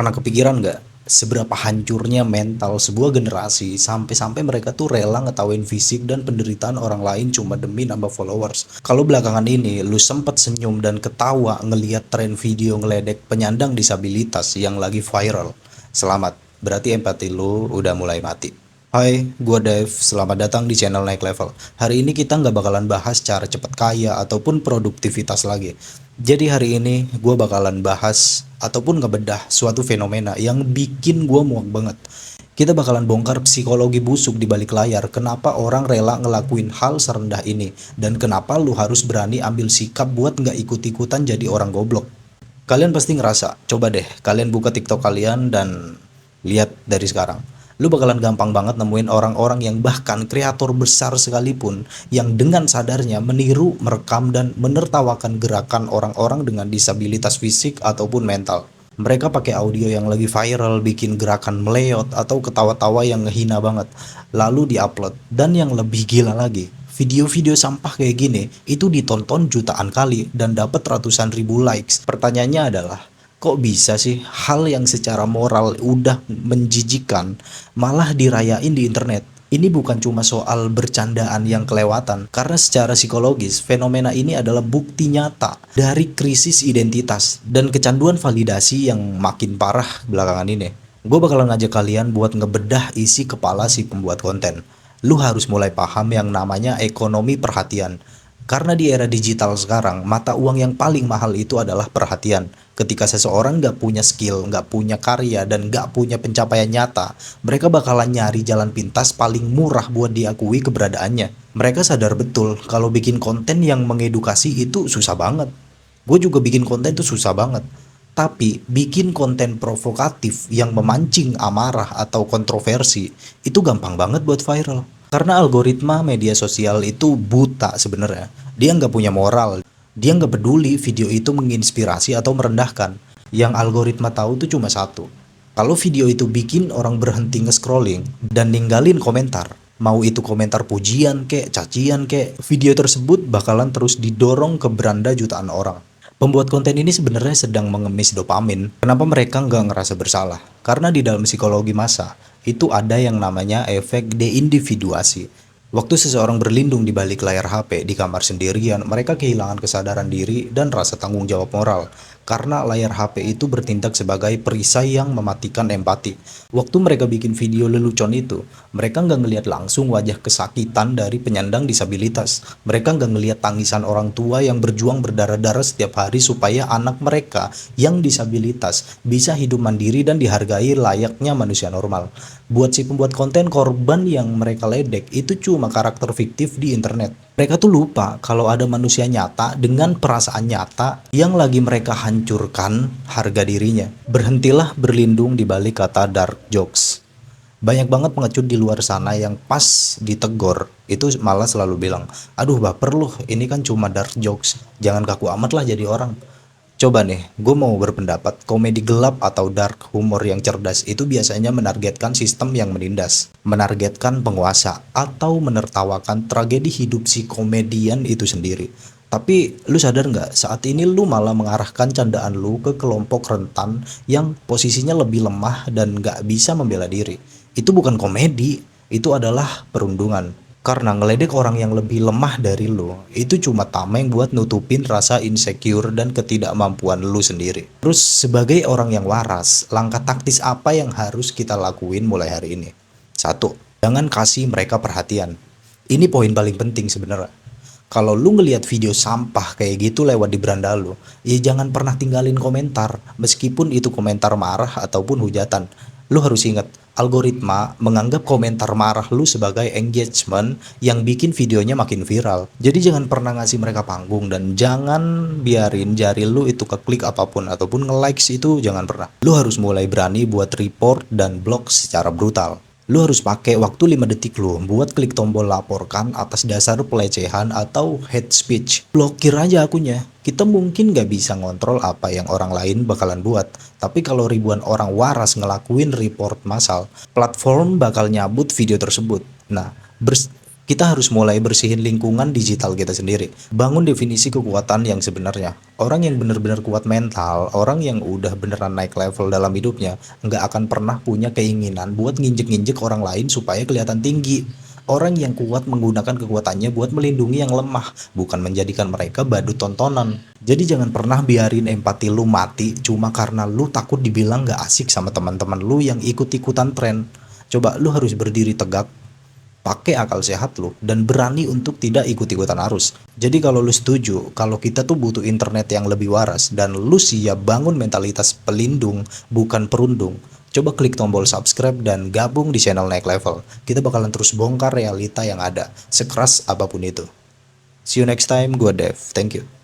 Pernah kepikiran nggak seberapa hancurnya mental sebuah generasi sampai-sampai mereka tuh rela ngetawain fisik dan penderitaan orang lain cuma demi nambah followers? Kalau belakangan ini lu sempet senyum dan ketawa ngeliat tren video ngeledek penyandang disabilitas yang lagi viral, selamat, berarti empati lu udah mulai mati. Hai, gua Dave. Selamat datang di channel Naik Level. Hari ini kita nggak bakalan bahas cara cepat kaya ataupun produktivitas lagi. Jadi hari ini gua bakalan bahas ataupun ngebedah suatu fenomena yang bikin gua muak banget. Kita bakalan bongkar psikologi busuk di balik layar. Kenapa orang rela ngelakuin hal serendah ini dan kenapa lu harus berani ambil sikap buat nggak ikut-ikutan jadi orang goblok. Kalian pasti ngerasa, coba deh kalian buka TikTok kalian dan lihat dari sekarang. Lu bakalan gampang banget nemuin orang-orang yang bahkan kreator besar sekalipun yang dengan sadarnya meniru, merekam, dan menertawakan gerakan orang-orang dengan disabilitas fisik ataupun mental. Mereka pakai audio yang lagi viral, bikin gerakan meleot atau ketawa-tawa yang ngehina banget, lalu diupload. Dan yang lebih gila lagi, video-video sampah kayak gini itu ditonton jutaan kali dan dapat ratusan ribu likes. Pertanyaannya adalah, kok bisa sih hal yang secara moral udah menjijikan malah dirayain di internet? Ini bukan cuma soal bercandaan yang kelewatan, karena secara psikologis fenomena ini adalah bukti nyata dari krisis identitas dan kecanduan validasi yang makin parah belakangan ini. Gue bakalan ngajak kalian buat ngebedah isi kepala si pembuat konten. Lu harus mulai paham yang namanya ekonomi perhatian. Karena di era digital sekarang, mata uang yang paling mahal itu adalah perhatian. Ketika seseorang nggak punya skill, nggak punya karya, dan nggak punya pencapaian nyata, mereka bakalan nyari jalan pintas paling murah buat diakui keberadaannya. Mereka sadar betul kalau bikin konten yang mengedukasi itu susah banget. Gue juga bikin konten itu susah banget. Tapi bikin konten provokatif yang memancing amarah atau kontroversi itu gampang banget buat viral. Karena algoritma media sosial itu buta sebenarnya. Dia nggak punya moral. Dia nggak peduli video itu menginspirasi atau merendahkan. Yang algoritma tahu tuh cuma satu. Kalau video itu bikin orang berhenti nge-scrolling dan ninggalin komentar, mau itu komentar pujian kek, cacian kek, video tersebut bakalan terus didorong ke beranda jutaan orang. Pembuat konten ini sebenarnya sedang mengemis dopamin. Kenapa mereka nggak ngerasa bersalah? Karena di dalam psikologi massa, itu ada yang namanya efek deindividuasi. Waktu seseorang berlindung di balik layar HP di kamar sendirian, mereka kehilangan kesadaran diri dan rasa tanggung jawab moral. Karena layar HP itu bertindak sebagai perisai yang mematikan empati. Waktu mereka bikin video lelucon itu, mereka nggak ngelihat langsung wajah kesakitan dari penyandang disabilitas. Mereka nggak ngelihat tangisan orang tua yang berjuang berdarah-darah setiap hari supaya anak mereka yang disabilitas bisa hidup mandiri dan dihargai layaknya manusia normal. Buat si pembuat konten, korban yang mereka ledek itu cuma karakter fiktif di internet. Mereka tuh lupa kalau ada manusia nyata dengan perasaan nyata yang lagi mereka hancurkan harga dirinya. Berhentilah berlindung di balik kata dark jokes. Banyak banget pengecut di luar sana yang pas ditegor itu malah selalu bilang, aduh baper loh, ini kan cuma dark jokes, jangan kaku amat lah jadi orang. Coba nih, gue mau berpendapat komedi gelap atau dark humor yang cerdas itu biasanya menargetkan sistem yang menindas, menargetkan penguasa, atau menertawakan tragedi hidup si komedian itu sendiri. Tapi lu sadar nggak, saat ini lu malah mengarahkan candaan lu ke kelompok rentan yang posisinya lebih lemah dan nggak bisa membela diri. Itu bukan komedi, itu adalah perundungan. Karena ngeledek orang yang lebih lemah dari lu, itu cuma tameng buat nutupin rasa insecure dan ketidakmampuan lu sendiri. Terus sebagai orang yang waras, langkah taktis apa yang harus kita lakuin mulai hari ini? Satu, jangan kasih mereka perhatian. Ini poin paling penting sebenarnya. Kalau lu ngelihat video sampah kayak gitu lewat di beranda lu, ya jangan pernah tinggalin komentar, meskipun itu komentar marah ataupun hujatan. Lu harus ingat, algoritma menganggap komentar marah lu sebagai engagement yang bikin videonya makin viral. Jadi jangan pernah ngasih mereka panggung dan jangan biarin jari lu itu keklik apapun ataupun nge-likes itu jangan pernah. Lu harus mulai berani buat report dan block secara brutal. Lu harus pakai waktu 5 detik lu buat klik tombol laporkan atas dasar pelecehan atau hate speech. Blokir aja akunnya. Kita mungkin gak bisa ngontrol apa yang orang lain bakalan buat. Tapi kalau ribuan orang waras ngelakuin report massal, platform bakal nyabut video tersebut. Nah, Kita harus mulai bersihin lingkungan digital kita sendiri. Bangun definisi kekuatan yang sebenarnya. Orang yang benar-benar kuat mental, orang yang udah beneran naik level dalam hidupnya, nggak akan pernah punya keinginan buat nginjek-nginjek orang lain supaya kelihatan tinggi. Orang yang kuat menggunakan kekuatannya buat melindungi yang lemah, bukan menjadikan mereka badut tontonan. Jadi jangan pernah biarin empati lu mati cuma karena lu takut dibilang nggak asik sama teman-teman lu yang ikut-ikutan tren. Coba lu harus berdiri tegak, pakai akal sehat lo, dan berani untuk tidak ikut-ikutan arus. Jadi kalau lu setuju, kalau kita tuh butuh internet yang lebih waras dan lu siap bangun mentalitas pelindung bukan perundung, coba klik tombol subscribe dan gabung di channel Naik Level. Kita bakalan terus bongkar realita yang ada, sekeras apapun itu. See you next time, gua Dev. Thank you.